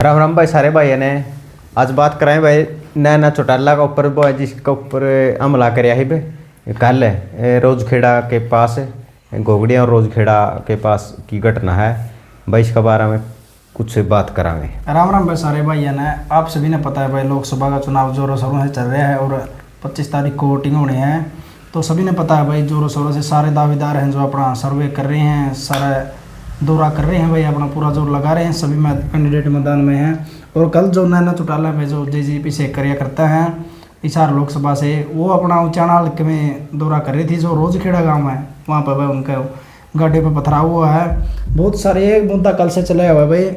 राम राम भाई सारे भाई ने आज बात कराएं भाई नैना चौटाला का ऊपर वो है जिसके ऊपर हमला कराया है भाई कल रोजखेड़ा के पास घोगड़िया और रोजखेड़ा के पास की घटना है भाई। इसके बारे में कुछ बात कराएंगे। राम राम भाई सारे भाई ने आप सभी ने पता है भाई लोकसभा का चुनाव जोरों शोरों से चल रहा है और 25 तारीख को वोटिंग होनी है। तो सभी ने पता है भाई जोरों शोरों से सारे दावेदार हैं जो अपना सर्वे कर रहे हैं, सारा दौरा कर रहे हैं भाई, अपना पूरा जोर लगा रहे हैं। सभी कैंडिडेट मैदान में हैं। और कल जो नैना चौटाला में जो जेजेपी से कार्य करता है हिसार लोकसभा से, वो अपना उचाना हल्के में दौरा कर रही थी। जो रोजखेड़ा गांव है वहाँ पर भाई उनका गाड़ी पर पथराव हुआ है। बहुत सारे मुद्दा कल से चला हुआ है भाई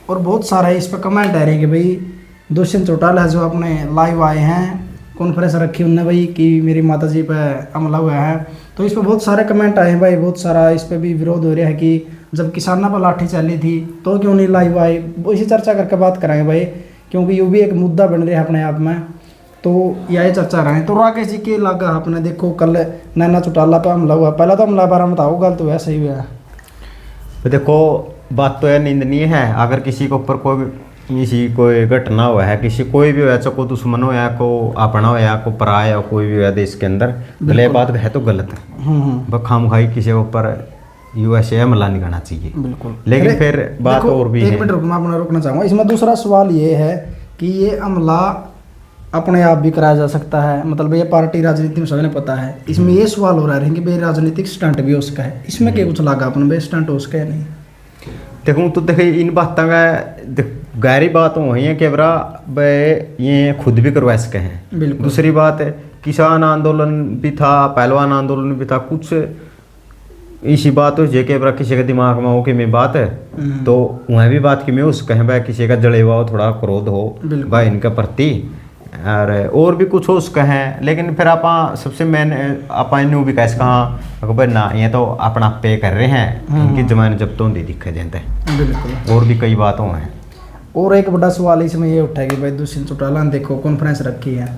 और बहुत सारे इस पर कमेंट आ रहे हैं कि भाई दुष्यंत चौटाला जो अपने लाइव आए हैं, कॉन्फ्रेंस रखी उनने भाई कि मेरी माता जी पर हमला हुआ है। तो इस पर बहुत सारे कमेंट आए हैं भाई, बहुत सारा इस पर भी विरोध हो रहा है कि जब किसानों पर लाठी चली थी तो क्यों नहीं लाइव आए। वो इसी चर्चा करके बात कराएंगे भाई, क्योंकि ये भी एक मुद्दा बन रहा है अपने आप में। तो यही चर्चा रहे। तो राकेश जी के लगा आपने देखो कल नैना चौटाला पर हमला हुआ, पहला तो हमला बारे में बताओ, गलत हुआ सही हुआ? तो देखो बात तो यह निंदनीय है। अगर किसी के ऊपर कोई घटना हुआ है, किसी कोई भी हुआ, चाहे को दुश्मन हो या को अपना हो या को पराया या कोई भी हुआ देश के अंदर, गलत बात है तो गलत है। खामखाई किसी के ऊपर यूएसए हमला नहीं करना चाहिए। बिल्कुल। लेकिन फिर बात और भी है। एक मिनट रुकना, अपना रोकना चाहूँगा इसमें। दूसरा सवाल ये है कि ये हमला अपने आप भी कराया जा सकता है, मतलब ये पार्टी राजनीति में सभी ने पता है। इसमें ये सवाल हो रहा है कि भाई राजनीतिक स्टंट भी उसका है, इसमें क्या कुछ लगा अपने भाई स्टंट उसका है नहीं? देखूँ तो देखे इन बातों का गहरी बात वही है कि बरा ये खुद भी करवा सके हैं। बिल्कुल। दूसरी बात है किसान आंदोलन भी था, पहलवान आंदोलन भी था, कुछ इसी बात हो जे बरा किसी के दिमाग में हो कि मैं बात है तो वह भी बात कि मैं उस कहें भाई किसी का जड़ेवा हो, थोड़ा क्रोध हो भाई इनके प्रति और भी कुछ हो उसका है। लेकिन फिर आप सबसे मेन आप इन भी कैसे कहा भाई ना ये तो अपना पे कर रहे हैं, इनकी जमाने जब तो दिखे देते हैं। बिल्कुल। और भी कई बातों हैं। और एक बड़ा सवाल इसमें ये उठा कि भाई दुष्यंत चौटाला ने देखो कॉन्फ्रेंस रखी है,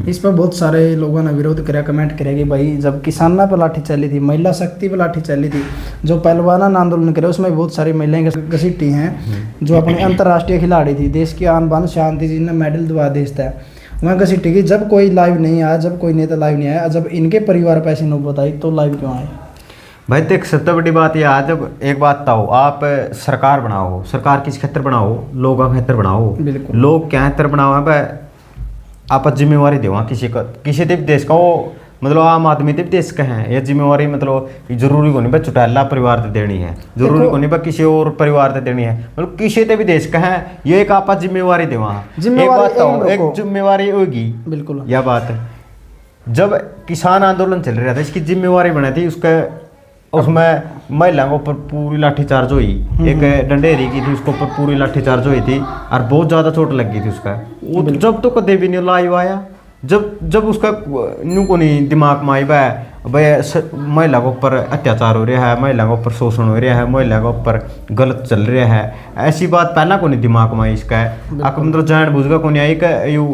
इस पर बहुत सारे लोगों ने विरोध कराया, कमेंट करे कि भाई जब किसाना पर लाठी चली थी, महिला शक्ति पर लाठी चली थी, जो पहलवान आंदोलन करे उसमें बहुत सारी महिलाएं घसीटी हैं जो अपनी अंतर्राष्ट्रीय खिलाड़ी थी, देश की आन बान शान थी, जिन्हें मेडल दिवा देश था, वहाँ घसीटी गई। जब कोई लाइव नहीं आया, जब कोई नेता लाइव नहीं आया, जब इनके परिवार पर ऐसी नौबत आई तो लाइव क्यों आए? भाई देख सबसे बड़ी बात यह है, जब एक बात बताओ आप सरकार बनाओ, सरकार किस क्षेत्र बनाओ, लोगों के क्षेत्र बनाओ। बिल्कुल। लोग क्या क्षेत्र बनाओ है भाई आप जिम्मेवारी दो किसी देश का वो, मतलब आम आदमी देव देश का है ये जिम्मेवारी, मतलब जरूरी को नहीं भाई चौटाला परिवार से देनी है, जरूरी को नहीं भाई किसी और परिवार से देनी है, मतलब किसी से भी देश का है ये एक आप जिम्मेवारी दे वहाँ। एक बात एक जिम्मेवारी होगी। बिल्कुल। यह बात है जब किसान आंदोलन चल रहा था इसकी जिम्मेवारी बनी थी उसका, उसमें महिलाओं के ऊपर पूरी लाठीचार्ज हुई, एक डंडेरी की थी उसके ऊपर पूरी लाठीचार्ज हुई थी और बहुत ज़्यादा चोट लग गई थी उसका। वो जब तो कदे भी नहीं लाइव आया, जब उसका न्यू को नहीं दिमाग में आई भाई महिला के ऊपर अत्याचार हो रहा है, महिला के ऊपर शोषण हो रहा है, महिला के ऊपर गलत चल रहा है, ऐसी बात पहला को नहीं दिमाग में आई इसका। आपको मतलब जान बुझ का को नहीं आई का यू,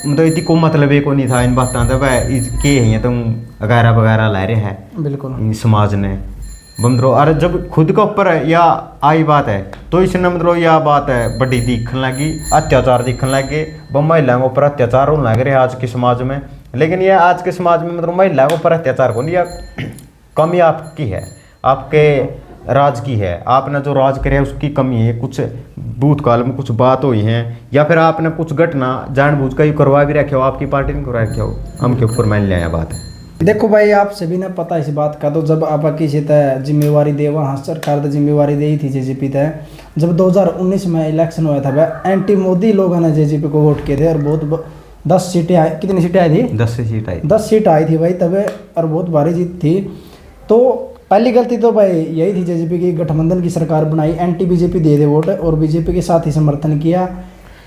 मतलब इतनी को मतलब ये को नहीं था इन बातों का भाई के है तुम वगैरह वगैरह ला रहे हैं। बिल्कुल। समाज ने मतलब अरे जब खुद के ऊपर या आई बात है तो इसने मतलब यह बात है बड़ी दिखने लगी, अत्याचार दिखने लगे, महिलाओं के ऊपर अत्याचार होने लग रहे हैं आज के समाज में। लेकिन यह आज के समाज में मतलब महिलाओं के ऊपर अत्याचार को नहीं, यह कमी आपकी है, आपके राज की है, आपने जो राज करे उसकी कमी है, कुछ भूतकाल में कुछ बात हुई है या फिर आपने कुछ घटना जानबूझ कर करवा भी रखे हो, आपकी पार्टी ने करवा रखे हो, हम के ऊपर मान लिया बात है। देखो भाई आप सभी ने पता इस बात का, तो जब आप किसी तय जिम्मेवारी दे वहाँ सरकार तो जिम्मेवारी दे ही थी जेजेपी तय। जब 2019 में इलेक्शन हुआ था भाई एंटी मोदी लोगों ने जेजेपी को वोट किए थे और बहुत 10 सीटें आई, कितनी सीटें आई थी? 10 सीट आई, 10 सीट आई थी भाई तब, और बहुत भारी जीत थी। तो पहली गलती तो भाई यही थी जेजेपी की, गठबंधन की सरकार बनाई, एंटी बीजेपी दे वोट और बीजेपी के साथ ही समर्थन किया,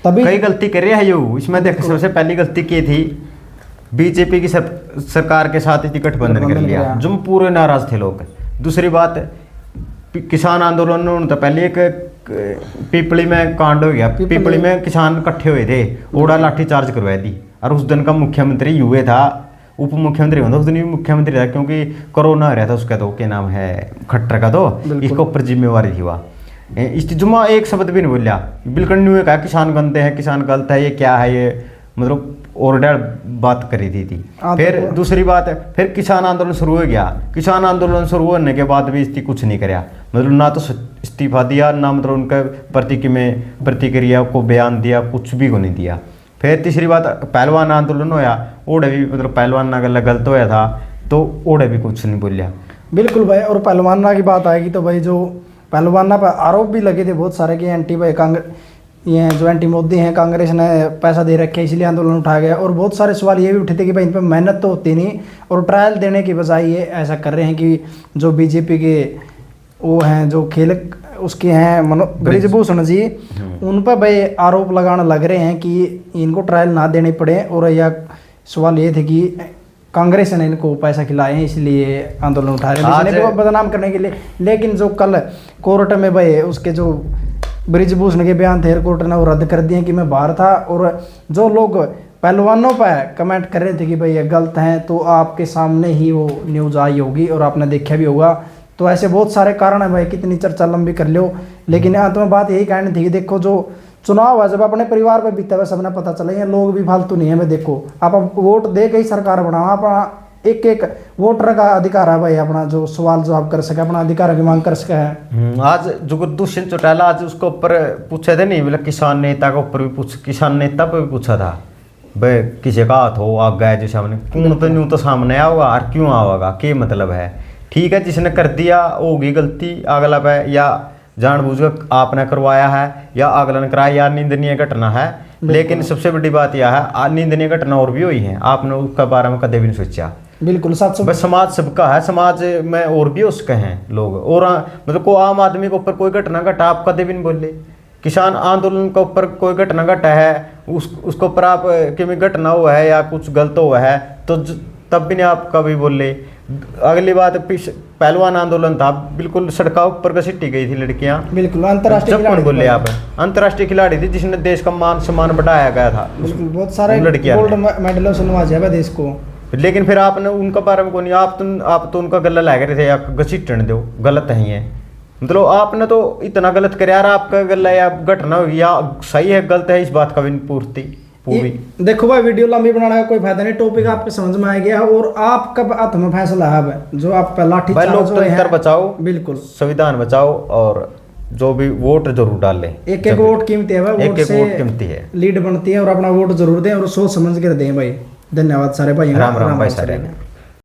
तभी कई गलती कर रहे हैं यू इसमें। देख सबसे पहली गलती की थी बीजेपी की सरकार के साथ ही गठबंधन कर लिया, जो पूरे नाराज थे लोग। दूसरी बात किसान आंदोलन में तो पहले एक पिपली में कांड हो गया, पिपली में किसान इकट्ठे हुए थे, ओड़ा लाठी चार्ज करवा दी और उस दिन का मुख्यमंत्री यूए था, उप मुख्यमंत्री होता उस दिन भी मुख्यमंत्री था क्योंकि कोरोना हो रहा था उसका, तो क्या नाम है खट्टर का, तो इसके ऊपर जिम्मेवारी थी वह। इस जुम्मा एक शब्द भी नहीं बोलिया, बिल्कुल नहीं कहा किसान गंदे हैं, किसान गलत है, ये क्या है ये, मतलब और डर बात करी थी। फिर दूसरी बात है, फिर किसान आंदोलन शुरू हो गया। किसान आंदोलन शुरू होने के बाद भी इसकी कुछ नहीं कराया, मतलब ना तो इस्तीफा दिया, ना मतलब उनका प्रतिक्रिया को बयान दिया, कुछ भी को नहीं दिया। फिर तीसरी बात, पहलवान आंदोलन होया, ओढ़े भी मतलब पहलवान ना गलत होया था तो ओढ़े भी कुछ नहीं बोलिया। बिल्कुल भाई। और पहलवाना की बात आएगी तो भाई जो पहलवाना पर आरोप भी लगे थे बहुत सारे कि एंटी भाई ये जो एंटी मोदी हैं, कांग्रेस ने पैसा दे रखे इसलिए आंदोलन उठाया गया। और बहुत सारे सवाल ये भी उठे थे कि भाई इन पर मेहनत तो होती नहीं, और ट्रायल देने की बजाय ये ऐसा कर रहे हैं कि जो बीजेपी के वो हैं जो खेल उसके हैं ब्रिजभूषण जी, उन पर भाई आरोप लगाने लग रहे हैं कि इनको ट्रायल ना देने पड़े। और यह सवाल ये थे कि कांग्रेस ने इनको पैसा खिलाए हैं इसलिए आंदोलन उठा रहे हैं इनको बदनाम करने के लिए। लेकिन जो कल कोर्ट में भाई उसके जो ब्रिजभूषण के बयान थे, कोर्ट ने वो रद्द कर दिए कि मैं बाहर था। और जो लोग पहलवानों पर कमेंट कर रहे थे कि भाई ये गलत हैं, तो आपके सामने ही वो न्यूज़ आई होगी और आपने देखा भी होगा। तो ऐसे बहुत सारे कारण है भाई, कितनी चर्चा लंबी कर लो, लेकिन अंत में बात यही कहनी थी कि देखो जो चुनाव है जब अपने परिवार पर बीता हुआ सबने पता चला, ये लोग भी फालतू नहीं है। मैं देखो आप वोट दे के ही सरकार बनाओ, अपना एक एक वोटर का अधिकार है भाई, अपना जो सवाल जवाब कर सके, अपना अधिकार की मांग कर सके है। आज जो दुष्यंत चौटाला आज उसके ऊपर पूछे थे नहीं, मतलब किसान नेता के ऊपर भी किसान नेता पर भी पूछा था भाई किसी का हाथ हो आग गया जो सामने कौन तो न्यू तो सामने आओगा और क्यों आवागा, क्या मतलब है। ठीक है जिसने कर दिया होगी गलती अगला पे, या जानबूझकर आपने करवाया है या अगला ने कराया, या निंदनीय घटना है। लेकिन सबसे बड़ी बात यह है निंदनीय घटना और भी हुई है, आपने उसके बारे में कभी नहीं सोचा। बिल्कुल सच। बस समाज सबका है, समाज में और भी उसके हैं लोग, और मतलब को आम आदमी के ऊपर कोई घटना घटा आप कभी भी नहीं बोले। किसान आंदोलन के ऊपर कोई घटना घटा है उसके ऊपर आप कि घटना हुआ है या कुछ गलत हुआ है तो तब भी नहीं आप कभी बोले। अगली बात पहलवान आंदोलन था, बिल्कुल सड़कों ऊपर घसीटी गई थी लड़कियां, बिल्कुल अंतर्राष्ट्रीय खिलाड़ी बोले आप अंतर्राष्ट्रीय खिलाड़ी थी जिसने देश का मान सम्मान बढ़ाया गया था। बिल्कुल बहुत सारे गोल्ड मेडलों से नवाजा है देश को। लेकिन फिर आपने उनका बारे में को नहीं, आप तो उनका गला लगा रहे थे या घसीटने दो, गलत है ये, मतलब आपने तो इतना गलत कर यार, आपका गला या घटना होगी या सही है गलत है, इस बात का भी पूर्ति पूरी। देखो भाई वीडियो लंबी बनाने का कोई फायदा नहीं, टॉपिक आपके समझ में आ गया है और आपका हाथ में फैसला है जो आप लाठी लोकतंत्र बचाओ, बिल्कुल संविधान बचाओ और जो भी वोट जरूर डाल लें। एक एक वोट कीमती है भाई, एक एक वोट कीमती है, लीड बनती है और अपना वोट जरूर दें और सोच समझ कर दें भाई। धन्यवाद सारे भाई। राम राम भाई सारे।